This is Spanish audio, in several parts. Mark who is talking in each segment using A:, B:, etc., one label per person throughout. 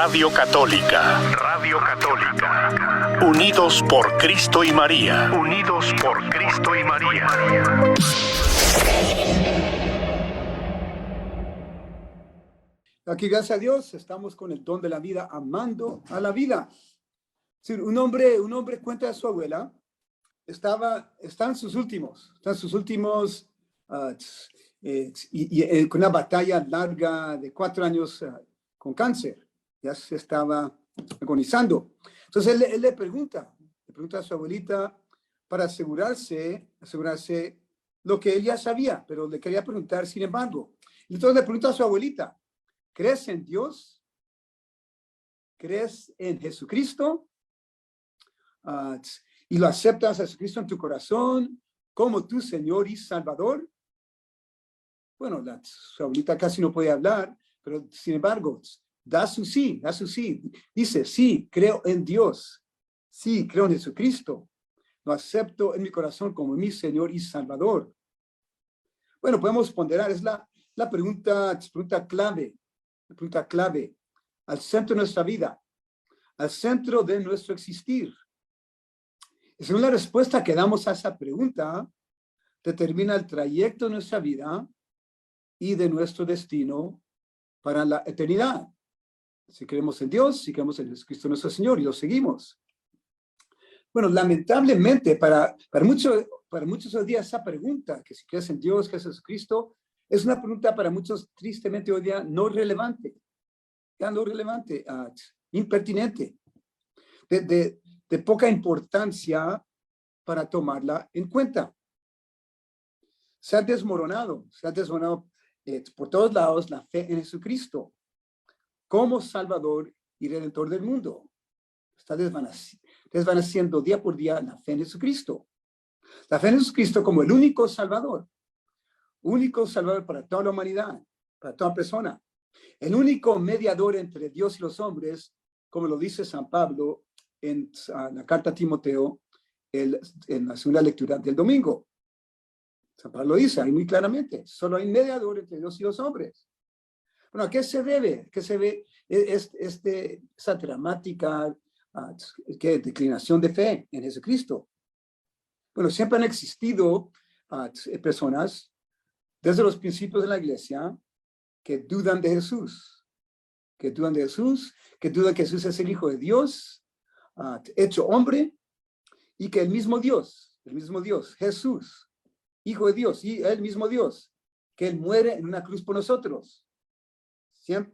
A: Radio Católica. Radio Católica. Unidos por Cristo y María. Unidos por Cristo y María.
B: Aquí, gracias a Dios, estamos con el don de la vida, amando a la vida. Sí, un hombre cuenta a su abuela, está en sus últimos, con una batalla larga de 4 años con cáncer. Ya se estaba agonizando. Entonces él le pregunta a su abuelita para asegurarse lo que él ya sabía, pero le quería preguntar, sin embargo. Entonces le pregunta a su abuelita: ¿crees en Dios? ¿Crees en Jesucristo? ¿Y lo aceptas a Jesucristo en tu corazón como tu Señor y Salvador? Bueno, su abuelita casi no podía hablar, pero sin embargo, da su sí. Dice: sí, creo en Dios. Sí, creo en Jesucristo. Lo acepto en mi corazón como mi Señor y Salvador. Bueno, podemos ponderar, es la pregunta clave. La pregunta clave, al centro de nuestra vida, al centro de nuestro existir. Y según la respuesta que damos a esa pregunta, determina el trayecto de nuestra vida y de nuestro destino para la eternidad. Si creemos en Dios, si creemos en Jesucristo nuestro Señor y lo seguimos. Bueno, lamentablemente para muchos hoy día esa pregunta, que si crees en Dios, que es Jesucristo, es una pregunta para muchos tristemente hoy día no relevante, impertinente, de poca importancia para tomarla en cuenta. Se ha desmoronado por todos lados la fe en Jesucristo como Salvador y Redentor del mundo. Está desvaneciendo día por día la fe en Jesucristo. La fe en Jesucristo como el único Salvador para toda la humanidad, para toda persona. El único mediador entre Dios y los hombres, como lo dice San Pablo en la carta a Timoteo, en la segunda lectura del domingo. San Pablo dice ahí muy claramente: solo hay mediador entre Dios y los hombres. Bueno, ¿a qué se debe? ¿Qué se ve esa dramática declinación de fe en Jesucristo? Bueno, siempre han existido personas desde los principios de la iglesia que dudan de Jesús, que dudan que Jesús es el Hijo de Dios, hecho hombre, y que el mismo Dios, Jesús, Hijo de Dios, y el mismo Dios, que Él muere en una cruz por nosotros.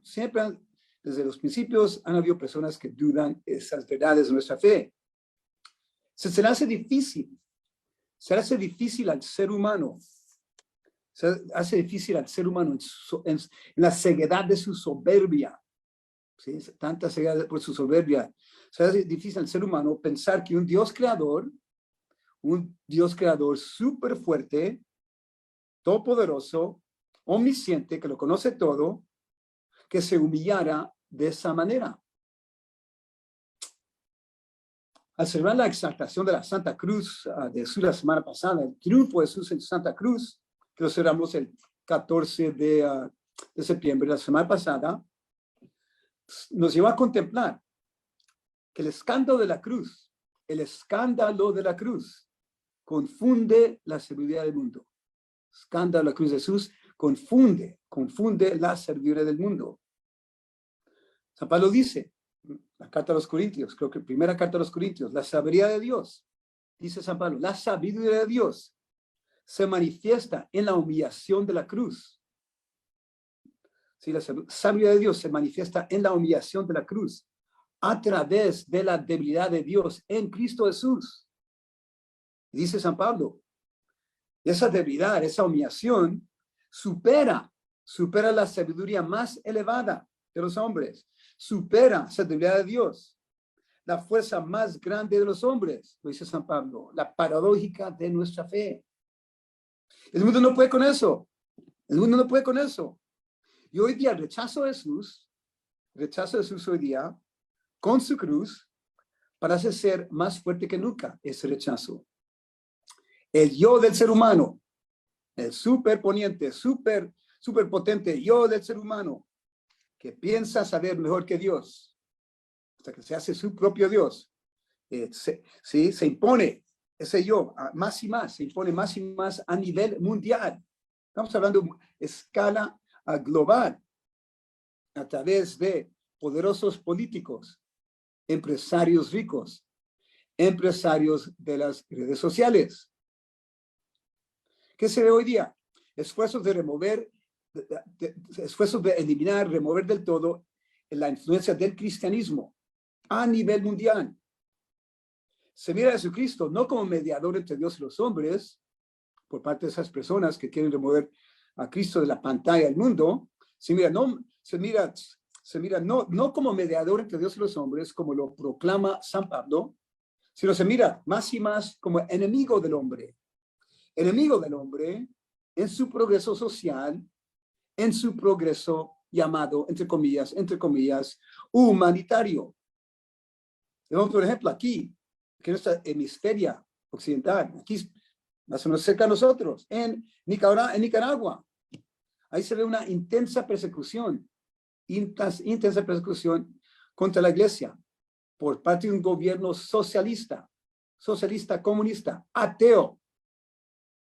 B: Siempre desde los principios han habido personas que dudan esas verdades de nuestra fe. Se le hace difícil al ser humano, en la ceguedad de su soberbia. ¿Sí? Tanta ceguedad por su soberbia. Se hace difícil al ser humano pensar que un Dios creador súper fuerte, todopoderoso, omnisciente, que lo conoce todo, que se humillara de esa manera. Al celebrar la exaltación de la Santa Cruz de Jesús la semana pasada, el triunfo de Jesús en Santa Cruz, que lo celebramos el 14 de septiembre, la semana pasada, nos lleva a contemplar que el escándalo de la cruz confunde la sabiduría del mundo. El escándalo de la cruz de Jesús confunde la sabiduría del mundo. San Pablo dice, la carta a los Corintios, creo que primera carta a los Corintios, la sabiduría de Dios, dice San Pablo, la sabiduría de Dios se manifiesta en la humillación de la cruz. Sí, la sabiduría de Dios se manifiesta en la humillación de la cruz a través de la debilidad de Dios en Cristo Jesús. Dice San Pablo, esa debilidad, esa humillación supera la sabiduría más elevada de los hombres, supera esa debilidad de Dios, la fuerza más grande de los hombres, lo dice San Pablo, la paradójica de nuestra fe. El mundo no puede con eso. Y hoy día rechazo a Jesús hoy día con su cruz parece ser más fuerte que nunca ese rechazo. El yo del ser humano, el superponiente, superpotente yo del ser humano que piensa saber mejor que Dios, hasta que se hace su propio Dios. Se impone ese yo más y más, se impone más y más a nivel mundial. Estamos hablando de escala global a través de poderosos políticos, empresarios ricos, empresarios de las redes sociales. ¿Qué se ve hoy día? Esfuerzos de remover, esfuerzos de eliminar, remover del todo la influencia del cristianismo a nivel mundial. Se mira a Jesucristo no como mediador entre Dios y los hombres, por parte de esas personas que quieren remover a Cristo de la pantalla del mundo. Se mira no como mediador entre Dios y los hombres, como lo proclama San Pablo, sino se mira más y más como enemigo del hombre en su progreso social, en su progreso llamado, entre comillas, humanitario. Vemos, por ejemplo, aquí en esta hemisferia occidental, aquí más o menos cerca de nosotros, en Nicaragua, ahí se ve una intensa persecución contra la iglesia por parte de un gobierno socialista, comunista, ateo.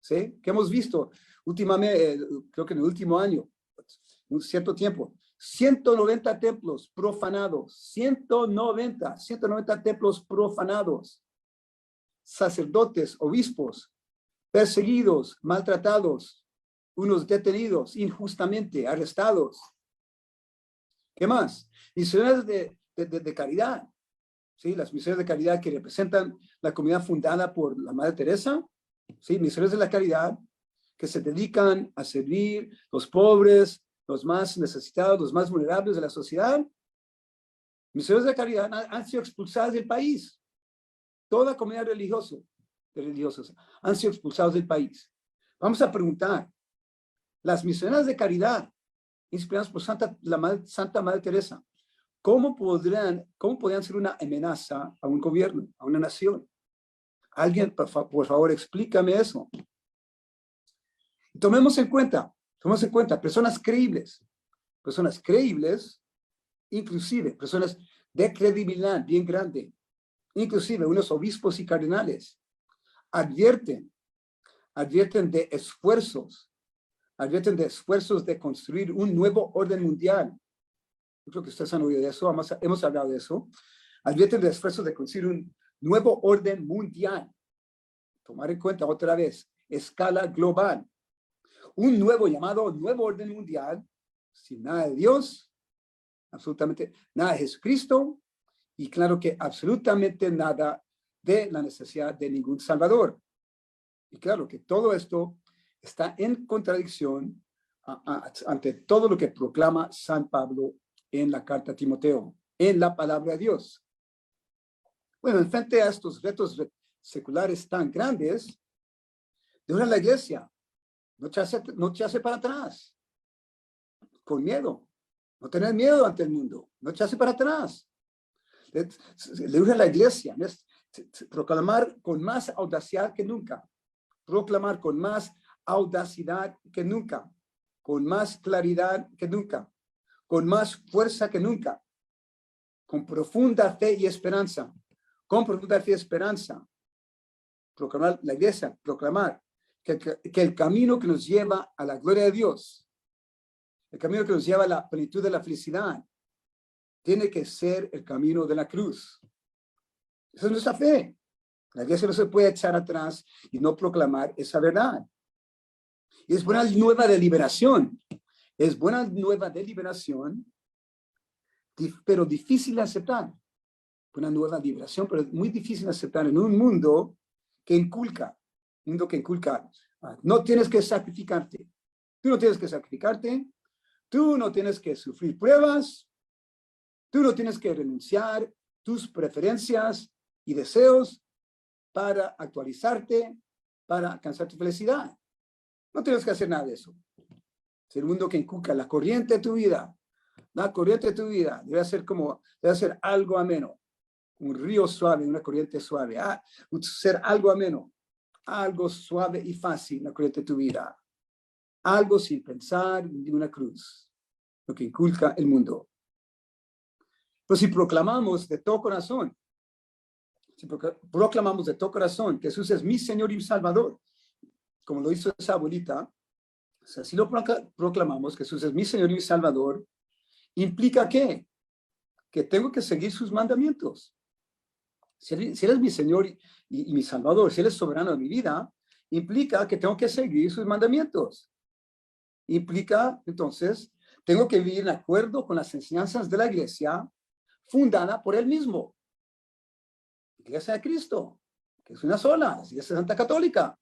B: ¿Sí? Que hemos visto últimamente, creo que en el último año, un cierto tiempo, 190 templos profanados, 190 templos profanados, sacerdotes, obispos, perseguidos, maltratados, unos detenidos injustamente, arrestados. ¿Qué más? Misiones de caridad, ¿sí? Las misiones de caridad que representan la comunidad fundada por la Madre Teresa, ¿sí? Misiones de la caridad que se dedican a servir los pobres, los más necesitados, los más vulnerables de la sociedad. Misiones de caridad han sido expulsadas del país. Toda comunidad religiosos han sido expulsados del país. Vamos a preguntar, las misiones de caridad inspiradas por Santa Madre Teresa, ¿cómo podrían ser una amenaza a un gobierno, a una nación? Alguien, por favor, explícame eso. Tomemos en cuenta personas creíbles, inclusive personas de credibilidad bien grande, inclusive unos obispos y cardenales, advierten de esfuerzos de construir un nuevo orden mundial. Yo creo que ustedes han oído de eso, hemos hablado de eso. Advierten de esfuerzos de construir un nuevo orden mundial. Tomar en cuenta otra vez, escala global. Un nuevo orden mundial, sin nada de Dios, absolutamente nada de Jesucristo, y claro que absolutamente nada de la necesidad de ningún Salvador. Y claro que todo esto está en contradicción ante todo lo que proclama San Pablo en la carta a Timoteo, en la palabra de Dios. Bueno, en frente a estos retos seculares tan grandes, de una la iglesia no echarse para atrás, con miedo, no tener miedo ante el mundo, no echarse para atrás. Le urge a la iglesia proclamar con más audacidad que nunca, proclamar con más audacidad que nunca, con más claridad que nunca, con más fuerza que nunca, con profunda fe y esperanza, proclamar la iglesia, proclamar que el camino que nos lleva a la gloria de Dios, el camino que nos lleva a la plenitud de la felicidad, tiene que ser el camino de la cruz. Esa es nuestra fe. La iglesia no se puede echar atrás y no proclamar esa verdad. Y es buena nueva de liberación. Es buena nueva de liberación, pero difícil de aceptar. Una nueva liberación, pero es muy difícil de aceptar en un mundo que inculca, no tienes que sacrificarte. Tú no tienes que sacrificarte, tú no tienes que sufrir pruebas, tú no tienes que renunciar tus preferencias y deseos para actualizarte, para alcanzar tu felicidad. No tienes que hacer nada de eso. Es el mundo que inculca la corriente de tu vida. La corriente de tu vida debe ser algo ameno. Un río suave, una corriente suave. Ser algo ameno, algo suave y fácil, la corriente de tu vida. Algo sin pensar en una cruz. Lo que inculca el mundo. Pues si proclamamos de todo corazón, proclamamos de todo corazón que Jesús es mi Señor y mi Salvador, como lo hizo esa abuelita, o sea, si lo proclamamos que Jesús es mi Señor y mi Salvador, ¿implica qué? Que tengo que seguir sus mandamientos. Si él es mi Señor y mi Salvador, si Él es soberano de mi vida, implica que tengo que seguir sus mandamientos. Implica, entonces, tengo que vivir en acuerdo con las enseñanzas de la iglesia fundada por Él mismo. Iglesia de Cristo, que es una sola, Iglesia Santa Católica.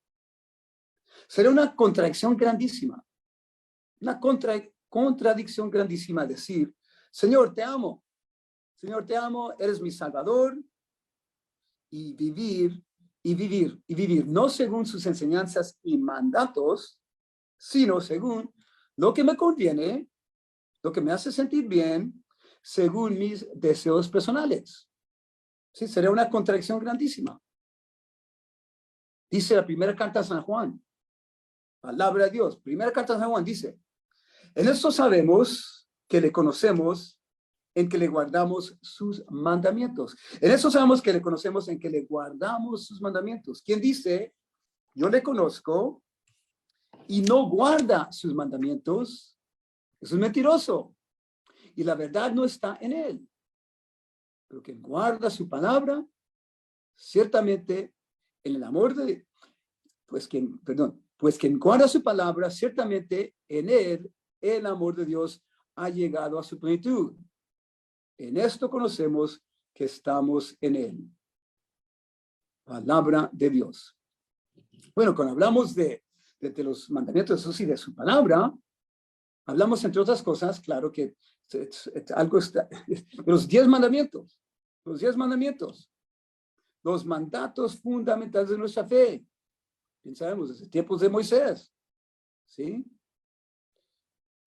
B: Sería una contradicción grandísima. Una contradicción grandísima decir, Señor, te amo. Señor, te amo, eres mi Salvador. Y vivir, no según sus enseñanzas y mandatos, sino según lo que me conviene, lo que me hace sentir bien, según mis deseos personales. Sí, sería una contradicción grandísima. Dice la primera carta de San Juan, palabra de Dios, primera carta de San Juan dice, en esto sabemos que le conocemos en que le guardamos sus mandamientos. En eso sabemos que le conocemos en que le guardamos sus mandamientos. ¿Quién dice, yo le conozco y no guarda sus mandamientos? Eso es mentiroso. Y la verdad no está en él. Pero quien guarda su palabra, ciertamente en el amor de, pues quien guarda su palabra, ciertamente en él el amor de Dios ha llegado a su plenitud. En esto conocemos que estamos en él. Palabra de Dios. Bueno, cuando hablamos de los mandamientos de Jesús y de su palabra, hablamos, entre otras cosas, claro que algo está, de los 10 mandamientos, los mandatos fundamentales de nuestra fe. Pensamos desde tiempos de Moisés, ¿sí?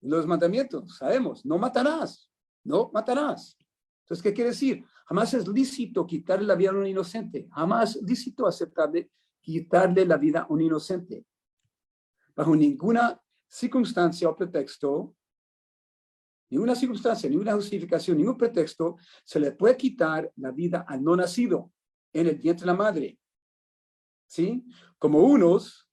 B: Los mandamientos, sabemos, no matarás. Entonces, ¿qué quiere decir? Jamás es lícito quitarle la vida a un inocente. Jamás es lícito aceptarle quitarle la vida a un inocente. Bajo ninguna circunstancia o pretexto, ninguna circunstancia, ninguna justificación, ningún pretexto, se le puede quitar la vida al no nacido en el vientre de la madre. ¿Sí? Como unos,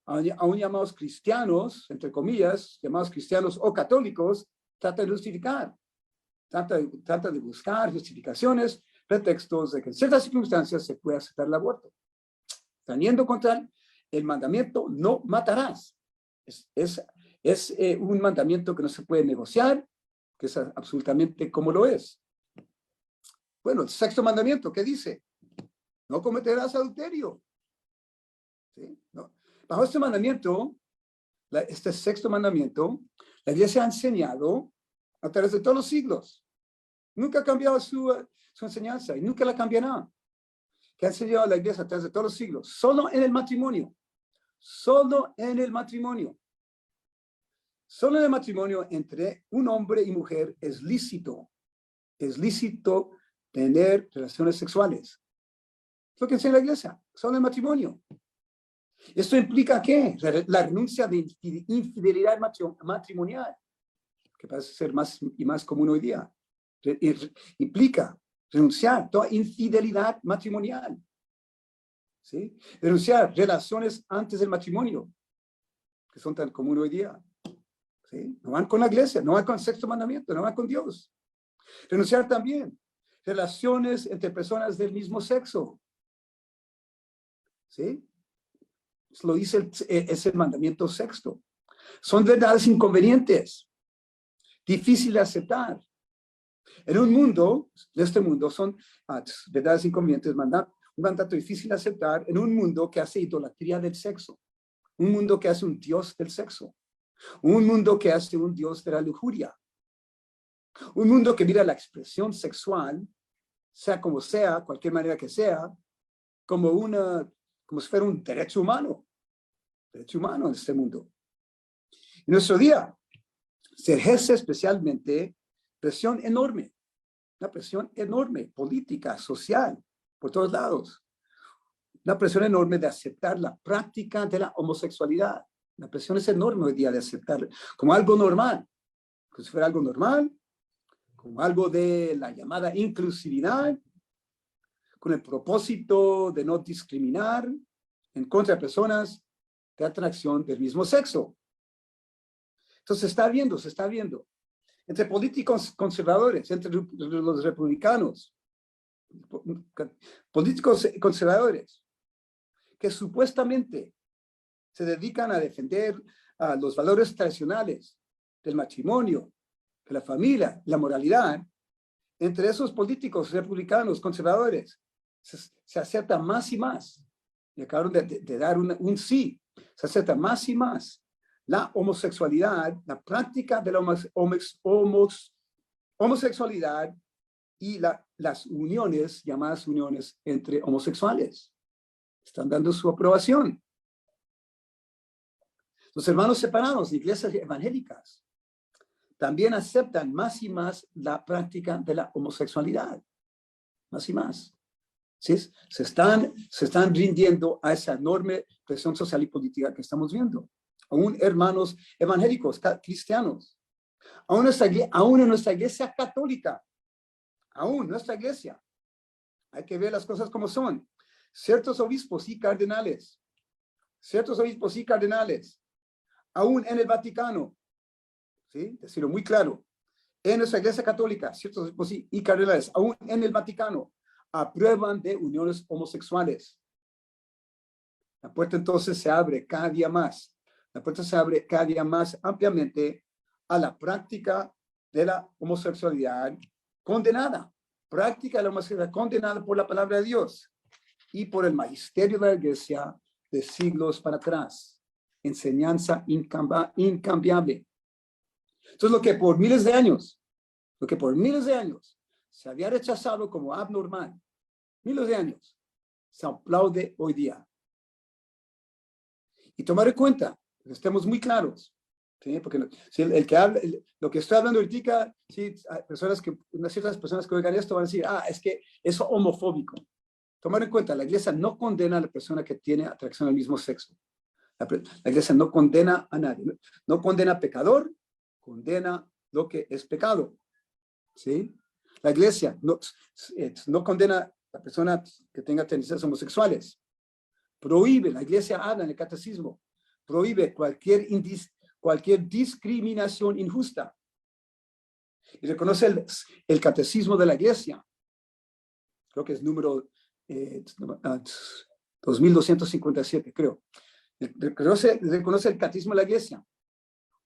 B: aún llamados cristianos, entre comillas, llamados cristianos o católicos, tratan de justificar. Trata de buscar justificaciones, pretextos de que en ciertas circunstancias se puede aceptar el aborto. Están yendo contra el mandamiento, no matarás. Es un mandamiento que no se puede negociar, que es absolutamente como lo es. Bueno, el sexto mandamiento, ¿qué dice? No cometerás adulterio. ¿Sí? No. Bajo este mandamiento, este sexto mandamiento, la Iglesia ha enseñado a través de todos los siglos. Nunca ha cambiado su enseñanza y nunca la cambiará. Que ha enseñado la Iglesia a través de todos los siglos. Solo en el matrimonio. Solo en el matrimonio entre un hombre y mujer es lícito. Es lícito tener relaciones sexuales. Es lo que enseña la Iglesia. Solo en el matrimonio. ¿Esto implica qué? La renuncia de infidelidad matrimonial, que parece ser más y más común hoy día. Implica renunciar a toda infidelidad matrimonial. ¿Sí? Renunciar relaciones antes del matrimonio, que son tan comunes hoy día. ¿Sí? No van con la iglesia, no van con el sexto mandamiento, no van con Dios. Renunciar también relaciones entre personas del mismo sexo. ¿Sí? Eso lo dice ese mandamiento sexto. Son verdades inconvenientes, difíciles de aceptar. En un mundo, de este mundo, son verdades inconvenientes, un mandato difícil de aceptar en un mundo que hace idolatría del sexo, un mundo que hace un dios del sexo, un mundo que hace un dios de la lujuria, un mundo que mira la expresión sexual, sea, cualquier manera que sea, como si fuera un derecho humano en este mundo. En nuestro día se ejerce especialmente una presión enorme, política, social, por todos lados. Una presión enorme de aceptar la práctica de la homosexualidad. La presión es enorme hoy día de aceptar como algo normal. Como si fuera algo normal, como algo de la llamada inclusividad, con el propósito de no discriminar en contra de personas de atracción del mismo sexo. Entonces se está viendo, entre políticos conservadores, entre los republicanos, políticos conservadores, que supuestamente se dedican a defender los valores tradicionales del matrimonio, de la familia, la moralidad. Entre esos políticos republicanos conservadores se acepta más y más, y acabaron de dar un sí, se acepta más y más la homosexualidad, la práctica de la homosexualidad y las uniones, llamadas uniones entre homosexuales. Están dando su aprobación. Los hermanos separados de iglesias evangélicas también aceptan más y más la práctica de la homosexualidad. Más y más. ¿Sí? Se están rindiendo a esa enorme presión social y política que estamos viendo. Aún hermanos evangélicos, cristianos, aún en nuestra iglesia católica, aún nuestra iglesia, hay que ver las cosas como son. Ciertos obispos y cardenales, aún en el Vaticano, ¿sí? Decirlo muy claro, en nuestra iglesia católica, ciertos obispos y cardenales, aún en el Vaticano, aprueban de uniones homosexuales. La puerta entonces se abre cada día más. La puerta se abre cada día más ampliamente a la práctica de la homosexualidad condenada. Práctica de la homosexualidad condenada por la palabra de Dios y por el magisterio de la iglesia de siglos para atrás. Enseñanza incambiable. Entonces, lo que por miles de años se había rechazado como abnormal, miles de años, se aplaude hoy día. Y tomar en cuenta, que estemos muy claros, ¿sí? Porque si el que habla, lo que estoy hablando ahorita, ¿sí? Unas ciertas personas que oigan esto van a decir, es que es homofóbico. Tomar en cuenta, la iglesia no condena a la persona que tiene atracción al mismo sexo. La iglesia no condena a nadie, no condena a pecador, condena lo que es pecado. ¿Sí? La iglesia no condena a la persona que tenga tendencias homosexuales. Prohíbe, la iglesia habla en el catecismo, prohíbe cualquier discriminación injusta. Y reconoce el catecismo de la iglesia, creo que es número 2257, creo. Reconoce el catecismo de la iglesia.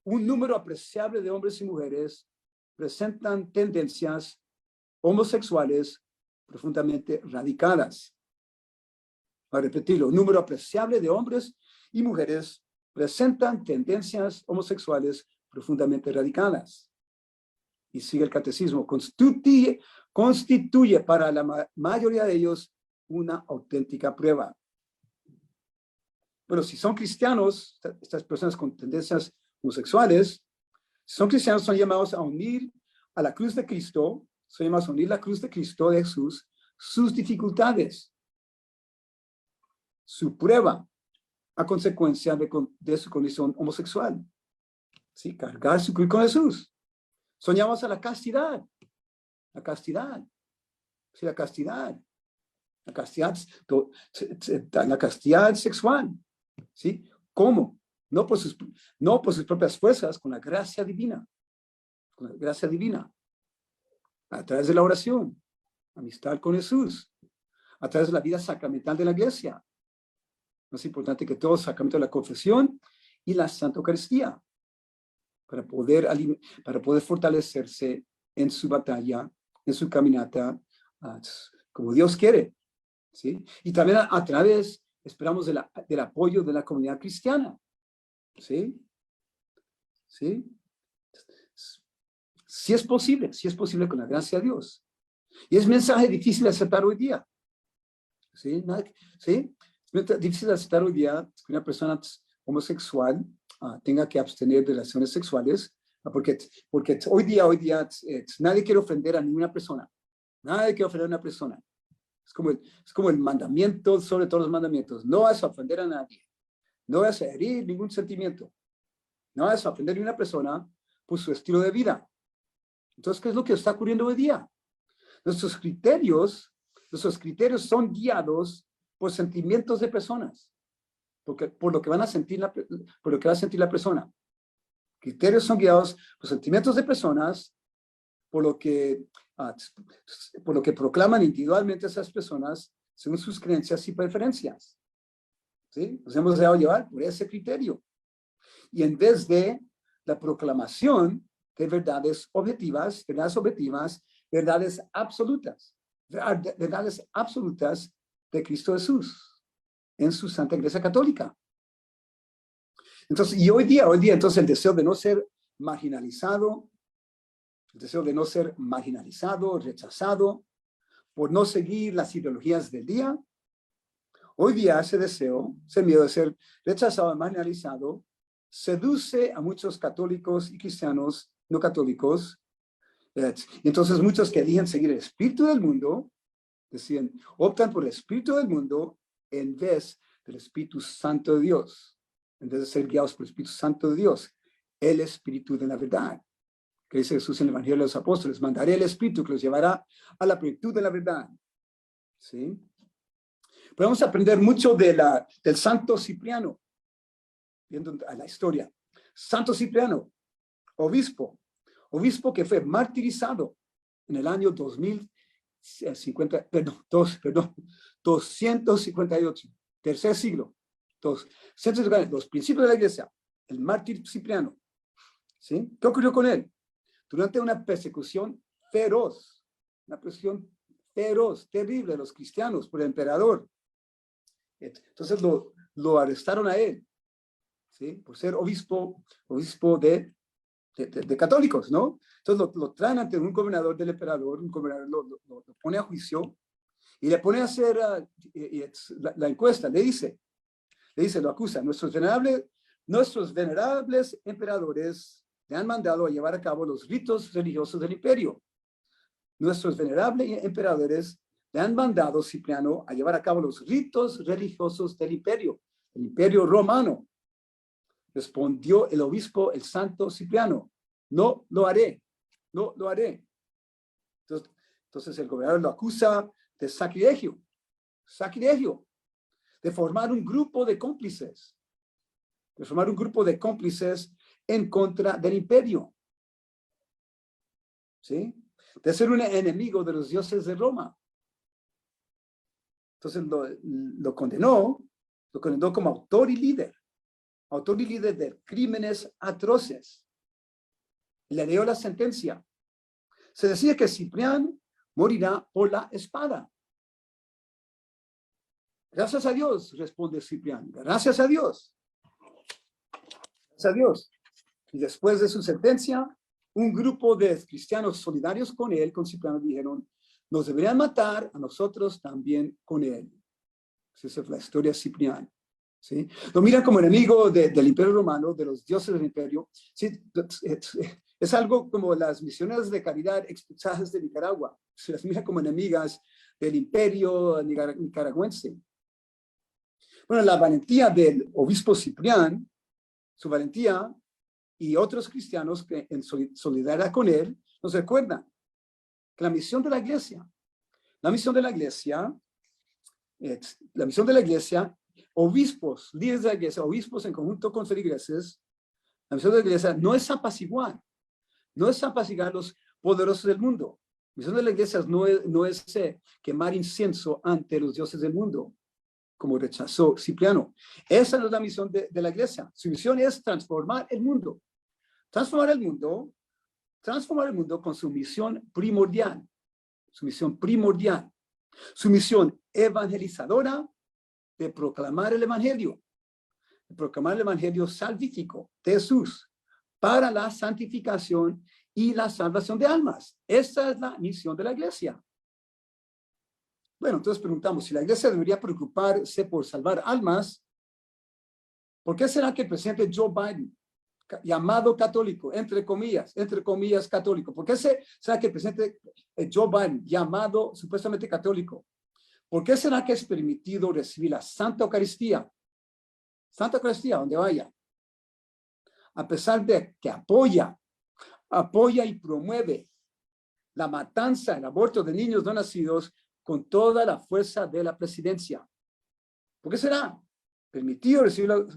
B: Un número apreciable de hombres y mujeres presentan tendencias homosexuales profundamente radicadas. Para repetirlo, un número apreciable de hombres y mujeres presentan tendencias homosexuales profundamente radicadas. Y sigue el catecismo, constituye para la mayoría de ellos una auténtica prueba. Bueno, si son cristianos, estas personas con tendencias homosexuales, si son cristianos, son llamados a unir a la cruz de Cristo, son llamados a unir la cruz de Cristo, de Jesús, sus dificultades, su prueba a consecuencia de su condición homosexual. ¿Sí? Cargar su cruz con Jesús. Son llamados a la castidad. La castidad. Sí, la castidad. La castidad sexual. ¿Sí? ¿Cómo? No por sus propias fuerzas, con la gracia divina. Con la gracia divina. A través de la oración. Amistad con Jesús. A través de la vida sacramental de la iglesia. Más importante que todo, sacramento de la confesión y la Santa Eucaristía, para poder fortalecerse en su batalla, en su caminata, como Dios quiere, ¿sí? Y también a través, esperamos, del apoyo de la comunidad cristiana, ¿sí? ¿Sí? Si es posible con la gracia de Dios. Y es mensaje difícil de aceptar hoy día, ¿sí? ¿Sí? Es difícil de aceptar hoy día que una persona homosexual tenga que abstener de relaciones sexuales, porque hoy día nadie quiere ofender a ninguna persona. Nadie quiere ofender a una persona. Es como el mandamiento sobre todos los mandamientos. No vas a ofender a nadie. No vas a herir ningún sentimiento. No vas a ofender a una persona por su estilo de vida. Entonces, ¿qué es lo que está ocurriendo hoy día? Nuestros criterios son guiados por sentimientos de personas, por lo que van a sentir por lo que va a sentir la persona. Criterios son guiados por sentimientos de personas, por lo que proclaman individualmente esas personas según sus creencias y preferencias. ¿Sí? Nos hemos dejado llevar por ese criterio. Y en vez de la proclamación de verdades objetivas, verdades absolutas de Cristo Jesús en su Santa Iglesia Católica. Entonces, y hoy día, entonces el deseo de no ser marginalizado, rechazado, por no seguir las ideologías del día, hoy día ese deseo, ese miedo de ser rechazado, marginalizado, seduce a muchos católicos y cristianos no católicos. Entonces muchos que eligen seguir el espíritu del mundo, optan por el espíritu del mundo en vez del Espíritu Santo de Dios, en vez de ser guiados por el Espíritu Santo de Dios, el Espíritu de la verdad. Que dice Jesús en el Evangelio de los Apóstoles, mandaré el Espíritu que los llevará a la plenitud de la verdad. ¿Sí? Podemos aprender mucho del Santo Cipriano, viendo a la historia. Santo Cipriano, obispo que fue martirizado en el año 258, tercer siglo, los principios de la iglesia, el mártir Cipriano. ¿Sí? ¿Qué ocurrió con él? Durante una persecución feroz, terrible de los cristianos por el emperador. Entonces lo arrestaron a él, ¿sí? Por ser obispo de católicos, ¿no? Entonces lo traen ante un gobernador del emperador, un gobernador lo pone a juicio y le pone a hacer la encuesta, le dice, lo acusa, nuestros venerables emperadores le han mandado a llevar a cabo los ritos religiosos del imperio. Nuestros venerables emperadores le han mandado, Cipriano, a llevar a cabo los ritos religiosos del imperio romano. Respondió el obispo, el santo Cipriano, no lo haré. Entonces el gobernador lo acusa de sacrilegio, de formar un grupo de cómplices, en contra del imperio, ¿sí? De ser un enemigo de los dioses de Roma. Entonces lo condenó como autor y líder de crímenes atroces. Le dio la sentencia. Se decía que Cipriano morirá por la espada. Gracias a Dios, responde Cipriano. Gracias a Dios. Y después de su sentencia, un grupo de cristianos solidarios con él, con Cipriano, dijeron, nos deberían matar a nosotros también con él. Esa es la historia de Cipriano. ¿Sí? Lo miran como enemigo del imperio romano, de los dioses del imperio. ¿Sí? Es algo como las misioneras de caridad expulsadas de Nicaragua. Se las mira como enemigas del imperio nicaragüense. Bueno, la valentía del obispo Cipriano, su valentía, y otros cristianos que en solidaridad con él, nos recuerdan que la misión de la iglesia, obispos, líderes de la iglesia, obispos en conjunto con feligreses, la misión de la iglesia no es apaciguar los poderosos del mundo. La misión de la iglesia no es quemar incienso ante los dioses del mundo, como rechazó Cipriano. Esa no es la misión de la iglesia. Su misión es transformar el mundo con su misión primordial, su misión evangelizadora de proclamar el evangelio salvífico de Jesús para la santificación y la salvación de almas. Esa es la misión de la iglesia. Bueno, entonces preguntamos, si la iglesia debería preocuparse por salvar almas, ¿por qué será que el presidente Joe Biden, llamado católico, entre comillas católico, ¿por qué será que el presidente Joe Biden, llamado supuestamente católico, ¿por qué será que es permitido recibir la Santa Eucaristía, donde vaya? A pesar de que apoya y promueve la matanza, el aborto de niños no nacidos con toda la fuerza de la presidencia. ¿Por qué será? Permitido recibirlo,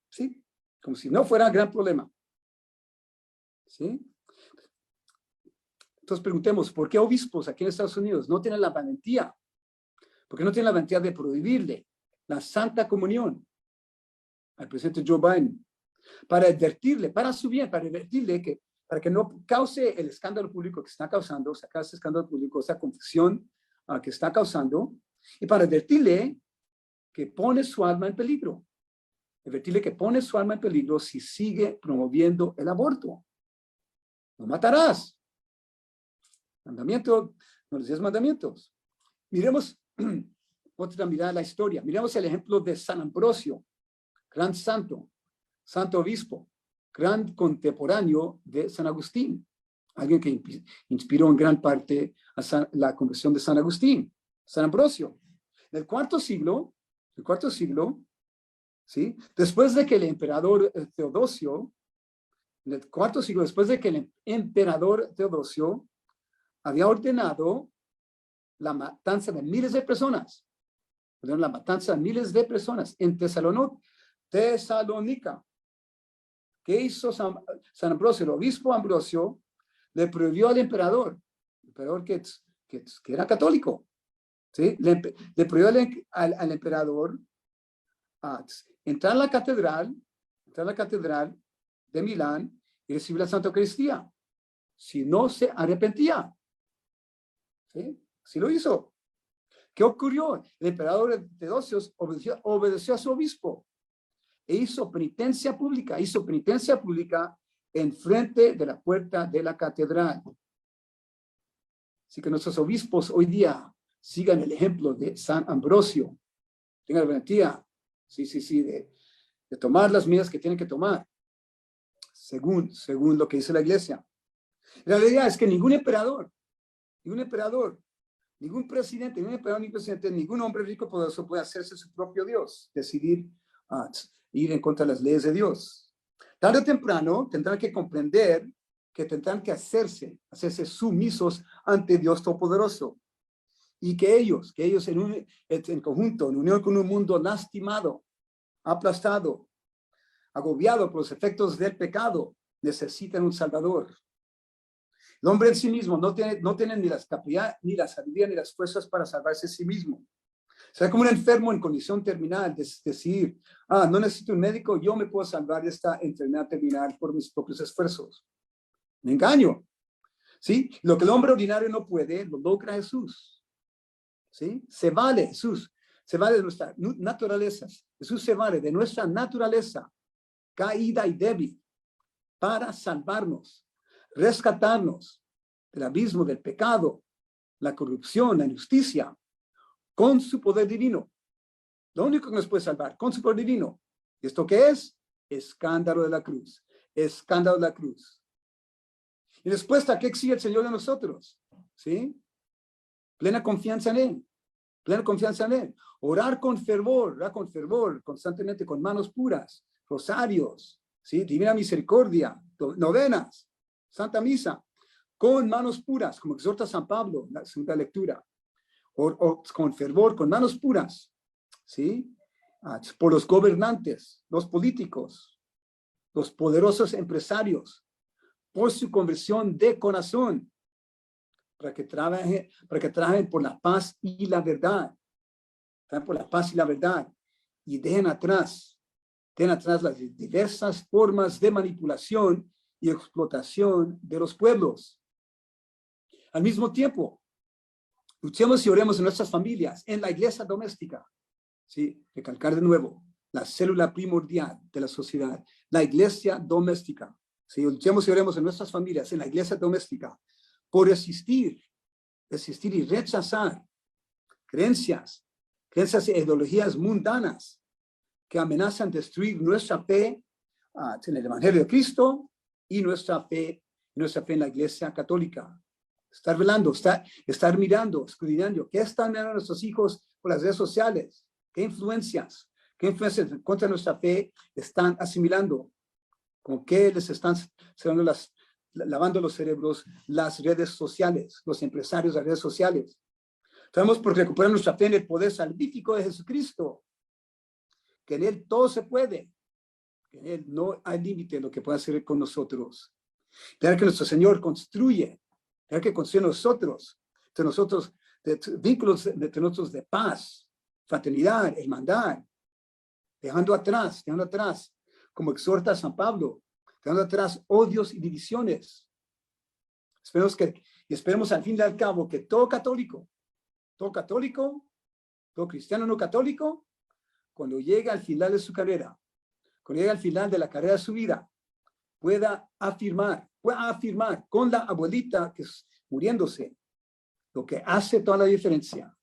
B: ¿sí? Como si no fuera gran problema. ¿Sí? Entonces preguntemos, ¿por qué obispos aquí en Estados Unidos no tienen la valentía? ¿Por qué no tienen la valentía de prohibirle la Santa Comunión al presidente Joe Biden? Para advertirle, para su bien, para advertirle que para que no cause el escándalo público que está causando, sacar ese escándalo público, esa confusión que está causando, y para advertirle que pone su alma en peligro. Advertirle que pone su alma en peligro si sigue promoviendo el aborto. No matarás. Mandamiento, no les des mandamientos. Miremos otra mirada a la historia. Miremos el ejemplo de San Ambrosio, gran santo, santo obispo, gran contemporáneo de San Agustín, alguien que inspiró en gran parte a la conversión de San Agustín, San Ambrosio. En el cuarto siglo, ¿sí? Después de que el emperador Teodosio, en el cuarto siglo, después de que el emperador Teodosio había ordenado la matanza de miles de personas, en Tesalónica. ¿Qué hizo San Ambrosio? El obispo Ambrosio le prohibió al emperador que era católico, ¿sí? Le prohibió al emperador entrar a la catedral de Milán y recibir la Santa Eucaristía, si no se arrepentía. ¿Sí? Así lo hizo. ¿Qué ocurrió? El emperador Teodosio obedeció a su obispo e hizo penitencia pública en frente de la puerta de la catedral. Así que nuestros obispos hoy día sigan el ejemplo de San Ambrosio. Tengan la valentía, de tomar las medidas que tienen que tomar, según lo que dice la iglesia. La realidad es que ningún emperador, ningún presidente, ningún hombre rico poderoso puede hacerse su propio Dios, decidir ir en contra de las leyes de Dios. Tarde o temprano tendrán que comprender que tendrán que hacerse sumisos ante Dios Todopoderoso. Y que ellos en conjunto, en unión con un mundo lastimado, aplastado, agobiado por los efectos del pecado, necesitan un Salvador. El hombre en sí mismo no tiene ni la capacidad, ni la sabiduría, ni las fuerzas para salvarse a sí mismo. Será como un enfermo en condición terminal, decir, no necesito un médico, yo me puedo salvar de esta enfermedad terminal por mis propios esfuerzos. Me engaño. ¿Sí? Lo que el hombre ordinario no puede, lo logra Jesús. ¿Sí? Jesús se vale de nuestra naturaleza. Jesús se vale de nuestra naturaleza caída y débil para salvarnos, rescatarnos del abismo del pecado, la corrupción, la injusticia, con su poder divino. Lo único que nos puede salvar, con su poder divino. ¿Y esto qué es? Escándalo de la cruz. Escándalo de la cruz. Y respuesta, ¿qué exige el Señor de nosotros? ¿Sí? Plena confianza en Él. Plena confianza en Él. Orar con fervor, constantemente, con manos puras, rosarios, ¿sí? Divina misericordia, novenas, Santa Misa, con manos puras, como exhorta San Pablo, la segunda lectura. O con fervor, con manos puras, ¿sí? Por los gobernantes, los políticos, los poderosos empresarios, por su conversión de corazón, para que trabajen por la paz y la verdad, y dejen atrás las diversas formas de manipulación y explotación de los pueblos. Al mismo tiempo, luchemos y oremos en nuestras familias, en la iglesia doméstica. Sí, recalcar de nuevo, la célula primordial de la sociedad, la iglesia doméstica. Sí, luchemos y oremos en nuestras familias, en la iglesia doméstica, por resistir y rechazar creencias y ideologías mundanas que amenazan destruir nuestra fe en el Evangelio de Cristo y nuestra fe en la iglesia católica. Estar velando, estar mirando, escudriñando. ¿Qué están mirando nuestros hijos por las redes sociales? ¿Qué influencias contra nuestra fe están asimilando? ¿Con qué les están cerrando lavando los cerebros las redes sociales, los empresarios de las redes sociales. Estamos por recuperar nuestra fe en el poder salvífico de Jesucristo, que en Él todo se puede, que en Él no hay límite en lo que pueda hacer con nosotros. Dejar que nuestro Señor construye, dejar que construya nosotros, vínculos entre nosotros de paz, fraternidad, hermandad, dejando atrás, como exhorta San Pablo, dejando atrás odios y divisiones. Esperemos al fin y al cabo que todo católico, todo cristiano no católico, cuando llegue al final de su carrera, cuando llegue al final de la carrera de su vida, pueda afirmar con la abuelita que es muriéndose, lo que hace toda la diferencia.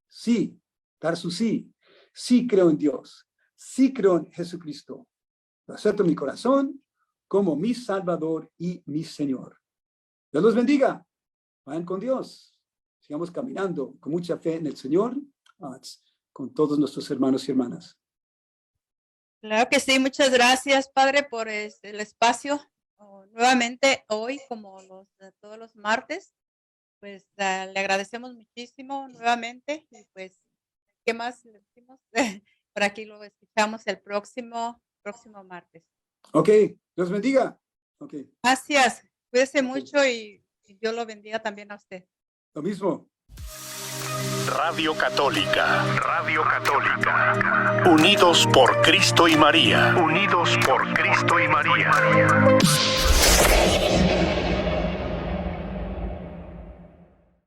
B: Sí, dar su sí. Sí creo en Dios. Sí creo en Jesucristo. Lo acepto en mi corazón como mi Salvador y mi Señor. Dios los bendiga. Vayan con Dios. Sigamos caminando con mucha fe en el Señor, con todos nuestros hermanos y hermanas.
C: Claro que sí, muchas gracias, Padre, por el espacio. Nuevamente hoy, como todos los martes, pues le agradecemos muchísimo nuevamente y pues, ¿qué más le decimos? Por aquí lo escuchamos el próximo martes.
B: Ok, Dios bendiga. Okay.
C: Gracias, cuídese mucho y Dios lo bendiga también a usted.
B: Lo mismo.
A: Radio Católica. Unidos por Cristo y María. Unidos por Cristo y María.